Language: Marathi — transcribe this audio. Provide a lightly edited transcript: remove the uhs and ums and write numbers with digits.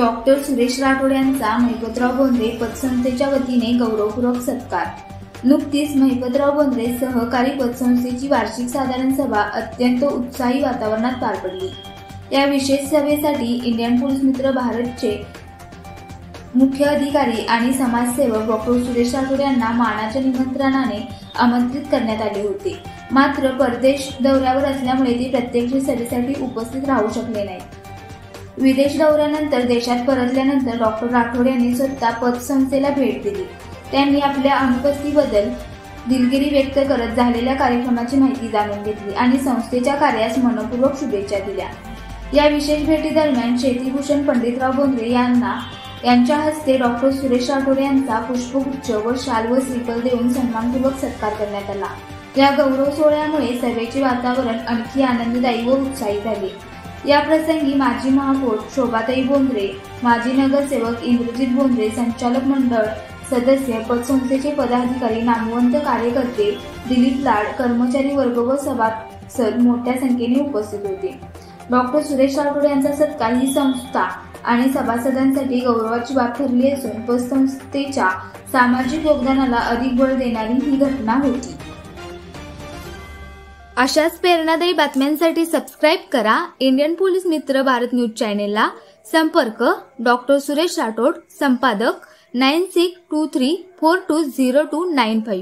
डॉक्टर सुरेश राठोड यांचा महिपतराव बोंद्रे पतसंस्थेच्या वतीने गौरवपूर्वक सत्कार। नुकतीच महिपतराव बोंद्रे सहकारी पतसंस्थेची वार्षिक साधारण सभा अत्यंत उत्साही वातावरणात पार पडली। या विशेष सभेसाठी इंडियन पोलीस मित्र भारतचे मुख्य अधिकारी आणि समाजसेवक डॉक्टर सुरेश राठोड यांना मानाच्या निमंत्रणाने आमंत्रित करण्यात आले होते। मात्र परदेश दौऱ्यावर असल्यामुळे ते प्रत्यक्ष सभेसाठी उपस्थित राहू शकले नाहीत। विदेश दौऱ्यानंतर देशात परतल्यानंतर डॉक्टर राठोड यांनी स्वतः पतसंस्थेला भेट दिली। त्यांनी आपल्या अनुपस्थितीबद्दल दिलगिरी व्यक्त करत झालेल्या कार्यक्रमाची माहिती जाणून घेतली आणि संस्थेच्या कार्यास मनपूर्वक शुभेच्छा दिल्या। या विशेष भेटीदरम्यान शेतीभूषण पंडितराव बोंद्रे यांच्या हस्ते डॉक्टर सुरेश राठोड यांचा पुष्पगुच्छ व शाल व श्रीफळ देऊन सन्मानपूर्वक सत्कार करण्यात आला। या गौरव सोहळ्यामुळे सभेचे वातावरण आणखी आनंददायी व उत्साही झाले। या प्रसंगी माजी महापौर शोभाताई बोंद्रे, माजी नगरसेवक इंद्रजित बोंद्रे, संचालक मंडळ सदस्य, पतसंस्थेचे पदाधिकारी, नामवंत कार्यकर्ते, दिलीप लाड, कर्मचारी वर्ग व सभासद मोठ्या संख्येने उपस्थित होते। डॉक्टर सुरेश राठोड यांचा सत्कार ही संस्था आणि सभासदांसाठी गौरवाची बाब ठरली असून पतसंस्थेच्या सामाजिक योगदानाला अधिक बळ देणारी ही घटना होती। अशाच प्रेरणादायी बातम्यांसाठी सबस्क्राईब करा इंडियन पोलीस मित्र भारत न्यूज चॅनेलला। संपर्क डॉक्टर सुरेश राठोड, संपादक 9623420295।